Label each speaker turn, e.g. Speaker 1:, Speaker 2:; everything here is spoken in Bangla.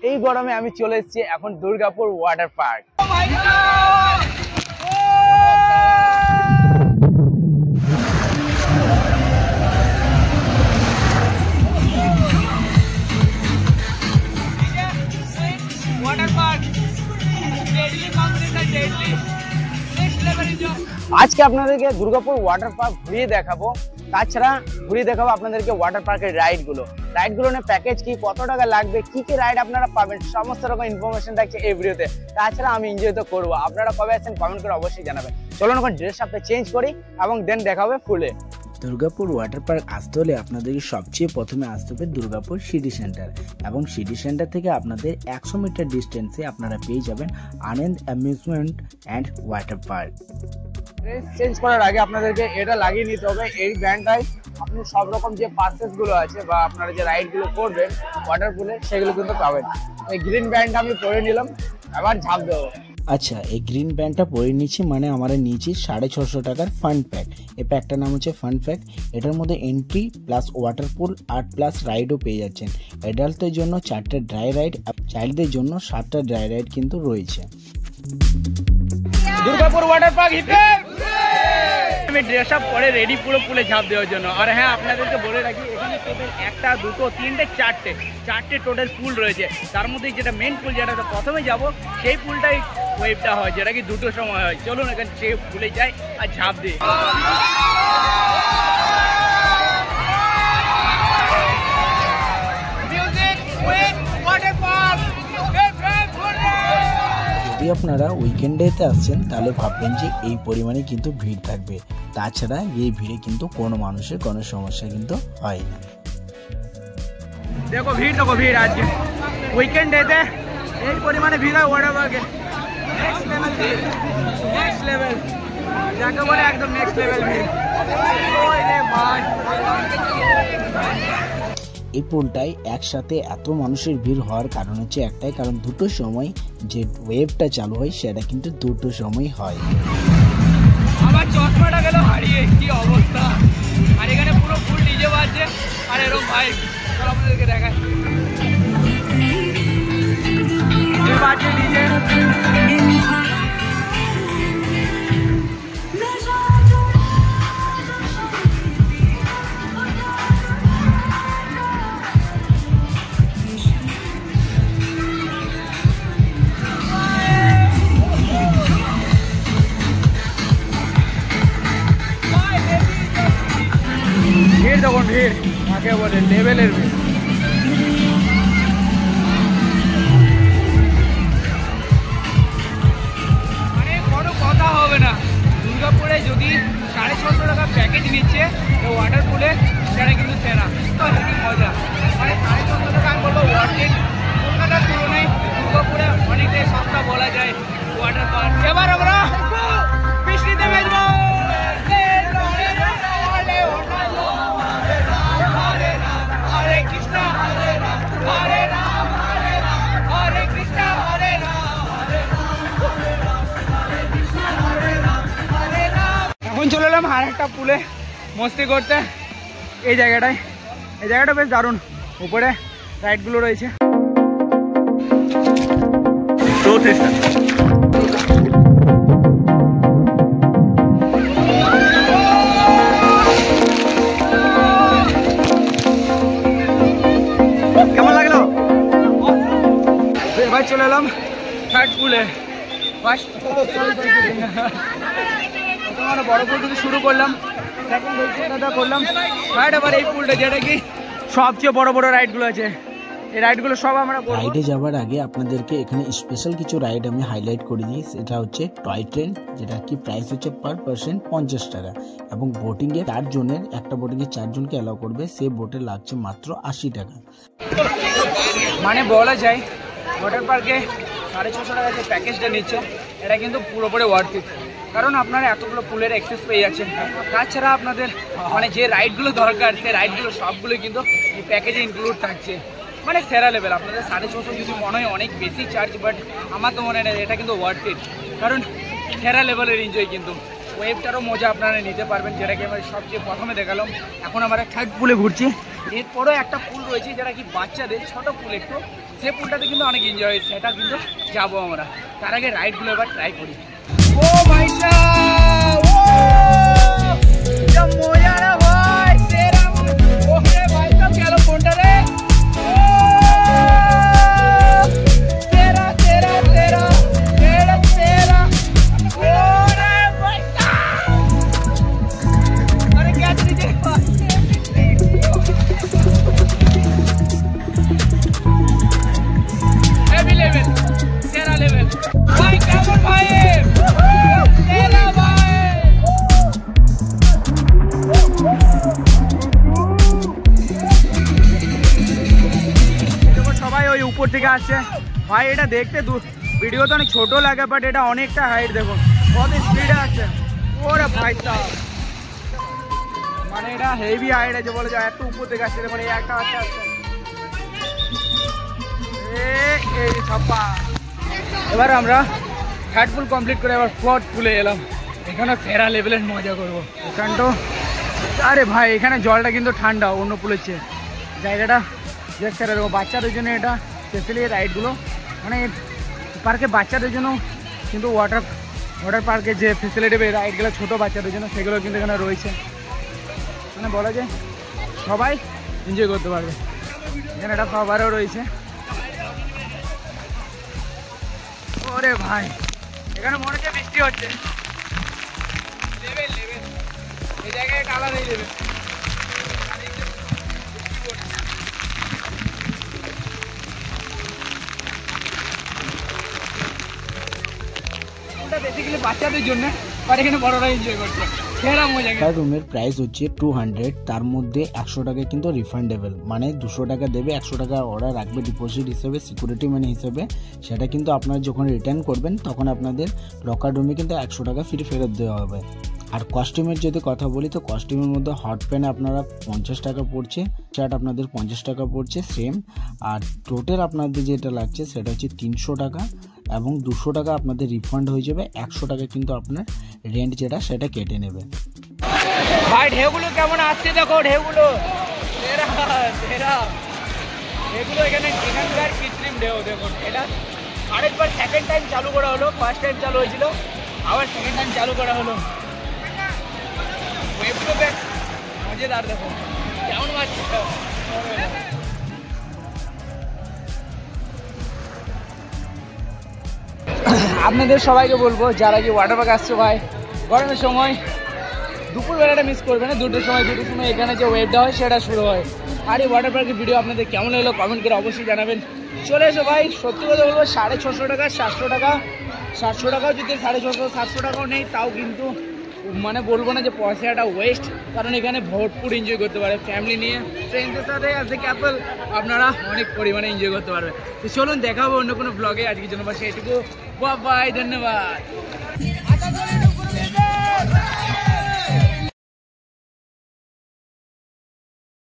Speaker 1: এই গরমে আমি চলে এসেছি এখন দুর্গাপুর ওয়াটার পার্ক। আজকে আপনাদেরকে দুর্গাপুর ওয়াটার পার্ক ঘুরিয়ে দেখাবো, তাছাড়া ঘুরিয়ে দেখাবো আপনাদেরকে ওয়াটার পার্কের রাইডগুলো নিয়ে প্যাকেজ কি, কত টাকা লাগবে, কি কি রাইড আপনারা পাবেন, সমস্ত রকম ইনফরমেশন থাকছে এই ভিডিওতে। তাছাড়া আমি এনজয় তো করবো, আপনারা কবে আসছেন কমেন্ট করে অবশ্যই জানাবেন। চলুন এখন ড্রেস আপটা চেঞ্জ করি এবং দেন দেখা হবে ফুলে।
Speaker 2: দুর্গাপুর ওয়াটার পার্ক আসতে হলে আপনাদেরকে সবচেয়ে প্রথমে আসতে হবে দুর্গাপুর সিটি সেন্টার, এবং সিটি সেন্টার থেকে আপনাদের 100 মিটার ডিস্টেন্সে আপনারা পেয়ে যাবেন Anand amusement and water park.
Speaker 1: Dress change করার আগে আপনাদেরকে এটা লাগিয়ে নিতে হবে, এই ব্যান্ডটায় আপনি সব রকম যে পার্সেস গুলো আছে বা আপনারা যে রাইড গুলো করবেন ওয়াটার পুলে সেগুলো কিন্তু পাবেন। এই গ্রিন ব্যান্ড আমি পরে নিলাম, আবার ঝাঁপ দেবো।
Speaker 2: আচ্ছা, এই গ্রিন ব্যান্ডটা পরে নিচ্ছি, মানে আমরা নিয়েছি 650 টাকার ফান প্যাক। এই প্যাকটার নাম হচ্ছে ফান প্যাক। এটার মধ্যে এন্ট্রি প্লাস ওয়াটার পুল আর প্লাস রাইডও পেয়ে যাচ্ছেন। অ্যাডাল্টদের জন্য 4টা ড্রাই রাইড, চাইল্ডদের জন্য 7টা ড্রাই রাইড কিন্তু রয়েছে।
Speaker 1: দুর্গাপুর ওয়াটার পার্ক হিটে আমি ড্রেস আপ করে রেডি পুরো পুলে ঝাঁপ দেওয়ার জন্য। আর হ্যাঁ, আপনাদেরকে বলে রাখি এখানে টোটাল 1টা 2টো 3টে 4টে টোটাল পুল রয়েছে। তার মধ্যে যেটা মেন পুল, যেটা প্রথমে যাব সেই পুলটাই ওয়েভটা হয়, যেটা কি 2টোর সময় হয়। চলুন এখানে সেই পুলে যাই আর ঝাঁপ দিই।
Speaker 2: যদি আপনারা উইকেন্ডেতে আসছেন তাহলে ভাববেন যে এই পরিমাণে কিন্তু ভিড় থাকবে, তাছাড়া এই ভিড়ে কিন্তু কোনো মানুষের কোনো সমস্যা কিন্তু হয় না।
Speaker 1: দেখো ভিড় আজকে উইকেন্ডেতে এই পরিমাণে ভিড় হয় ওয়াটার পার্কে। নেক্সট লেভেল যাকে বলে একদম নেক্সট লেভেল ভিড়।
Speaker 2: এই পুলটায় একসাথে এত মানুষের ভিড় হওয়ার কারণ হচ্ছে একটাই কারণ, দুটোর সময় যে ওয়েভটা চালু হয় সেটা কিন্তু দুটোর সময় হয়।
Speaker 1: আমার চশমাটা গেল হারিয়ে, কি অবস্থা। আর এখানে পুরো ফুল ডিজে বাজছে আর এরকম ভাইব। চলো আপনাদেরকে দেখাই, বাজছে ডিজে। তখন ভিড় কাকে বলে, লেভেলের ভিড়। মানে কোনো কথা হবে না, দুর্গাপুরে যদি 650 টাকা প্যাকেজ নিচ্ছে তো ওয়াটার পুলে সেটা কিন্তু সেরা মজা। মানে 650 টাকা আমি বলবো ওয়ার্থিট। কলকাতার তুলনায় দুর্গাপুরে অনেকটাই সস্তা বলা যায় ওয়াটার পার্ক। এবার আমরা বৃষ্টিতে বেজবো। এখন চলে এলাম আর একটা পুলে মস্তি করতে। এই জায়গাটা বেশ দারুণ, উপরে রাইডগুলো রয়েছে। কেমন লাগলো? এবার চলে এলাম থার্ড পুলে। ফার্স্ট বড় পুল থেকে শুরু করলাম, সেকেন্ড করলাম, থার্ড আবার এই পুলটা, যেটা কি সবচেয়ে বড় রাইডগুলো আছে। এই রাইডগুলো সব আমরা
Speaker 2: রাইডে যাওয়ার আগে আপনাদেরকে এখানে স্পেশাল কিছু রাইড আমি হাইলাইট করে দিই। সেটা হচ্ছে টয় ট্রেন, যেটা কি প্রাইস হচ্ছে পার পার্সন 50 টাকা, এবং বোটিংয়ে 4 জনের, একটা বোটিংয়ে 4 জনকে অ্যালাউ করবে, সে বোটে লাগছে মাত্র 80 টাকা।
Speaker 1: মানে বলা যায় ওয়াটার পার্কে 650 টাকা যে প্যাকেজটা নিচ্ছে এটা কিন্তু পুরোপুরি ওয়ার্থ ইট, কারণ আপনারা এতগুলো পুলের অ্যাক্সেস পেয়ে যাচ্ছেন। তাছাড়া আপনাদের মানে যে রাইডগুলো দরকার সেই রাইডগুলো সবগুলো কিন্তু এই প্যাকেজে ইনক্লুড থাকছে। মানে সেরা লেভেল। আপনাদের 650 যদি মনে হয় অনেক বেশি চার্জ, বাট আমার তো মনে হয় এটা কিন্তু ওয়ার্থ ইট, কারণ সেরা লেভেলের এনজয় কিন্তু। ওয়েভটারও মজা আপনারা নিতে পারবেন, যেটাকে আমরা সবচেয়ে প্রথমে দেখালাম। এখন আমরা থার্ড পুলে ঘুরছি। এরপরেও একটা পুল রয়েছে যেটা কি বাচ্চাদের ছোটো পুল, একটু সে পুলটাতে কিন্তু অনেক এনজয় হয়েছে, সেটা কিন্তু যাবো আমরা। তার আগে রাইডগুলো এবার ট্রাই করি। ও ভাইসা মজা না ভাই, তেরা ওরে ভাই সব গেল কোনটা রে, তেরা তেরা তেরা তেরা তেরা ওরে ভাইসা, আরে क्या चीज़ है हेवी लेवल, तेरा लेवल भाई, कैमन भाई तेरा भाई। সবাই ওই উপর থেকে আসছে ভাই, এটা দেখতে ভিডিও তো অনেক ছোট লাগে, বাট এটা অনেকটা হাইট, দেখুন কত স্পিডে আসছে। ওরে ভাই সাহেব, মানে এটা হেভি হাইট আছে বলে যায়, এত উপর থেকে আসছে। মানে একটা আসছে আসছে এই ছাপ্পা। এবার আমরা থার্ড পুল কমপ্লিট করে এবার ফোর্থ পুলে এলাম। এখানে সেরা লেভেলের মজা করবো। এখানটা আরে ভাই, এখানে জলটা কিন্তু ঠান্ডা অন্য পুলের চেয়ে, জায়গাটা যে সেরা দেবো বাচ্চাদের জন্য। এটা স্পেশালি রাইডগুলো মানে পার্কে বাচ্চাদের জন্য, কিন্তু ওয়াটার পার্কে যে ফেসিলিটি রাইডগুলো ছোটো বাচ্চাদের জন্য, সেগুলো কিন্তু এখানে রয়েছে। মানে বলা যায় সবাই এনজয় করতে পারবে। এখানে একটা খাবারও রয়েছে। ওরে ভাই, এখানে মনে হচ্ছে বৃষ্টি হচ্ছে। লেভেল লেভেল, এই জায়গায় একটা আলাদাই লেভেল। বেসিক্যালি বাচ্চাদের জন্য, আর এখানে বড়রা এনজয় করছে।
Speaker 2: তার রুমের প্রাইস হচ্ছে 200, তার মধ্যে 100 টাকা কিন্তু রিফান্ডেবল, মানে 200 টাকা দেবে, 100 টাকা অর্ডার রাখবে ডিপোজিট হিসেবে, সিকিউরিটি মানি হিসেবে। সেটা কিন্তু আপনারা যখন রিটার্ন করবেন তখন আপনাদের লকার রুমে কিন্তু 100 টাকা ফ্রি ফেরত দেওয়া হবে। আর কস্টিউমের যদি কথা বলি, তো কস্টিউমের মধ্যে হট প্যান্ট আপনারা 50 টাকা পড়ছে, শার্ট আপনাদের 50 টাকা পড়ছে সেম। আর টোটাল আপনাদের যেটা লাগছে সেটা হচ্ছে 300 টাকা, এবং 200 টাকা আপনাদের রিফান্ড হয়ে যাবে। 100 টাকা কিন্তু আপনার রেন্ট যেটা সেটা কেটে নেবে।
Speaker 1: ভাই ঢেউগুলো কেমন আসছে দেখো, ঢেউগুলো ঢেউগুলো এখানকার কৃত্রিম ঢেউ দেখুন। এটা আরেকবার সেকেন্ড টাইম চালু করা হলো, ফার্স্ট টাইম চালু হয়েছিল, আবার সেকেন্ড টাইম চালু করা হলো। ওয়েভগুলো বেশ মজাদার, দেখো কেমন মারছে। আপনাদের সবাইকে বলবো যারা কি ওয়াটার পার্ক আসছে ভাই, গরমের সময় দুপুরবেলাটা মিস করবে না। দুটোর সময় এখানে যে ওয়েভটা হয় সেটা শুরু হয়। আর এই ওয়াটার পার্কের ভিডিও আপনাদের কেমন লাগলো কমেন্ট করে অবশ্যই জানাবেন। চলে এসো ভাই, সত্যি কথা বলবো 650 টাকা 700 টাকা, 700 টাকাও যদি 650 700 টাকাও নেই, তাও কিন্তু মানে বলবো না যে পয়সাটা ওয়েস্ট, কারণ এখানে ভরপুর এনজয় করতে পারে ফ্যামিলি নিয়ে, ফ্রেন্ডসদের সাথে অ্যাজ এ কাপল আপনারা অনেক পরিমাণে এনজয় করতে পারবে। তো চলুন দেখা হবে অন্য কোনো ব্লগে, আজকের জন্য বাস এটুকু। বাই, ধন্যবাদ।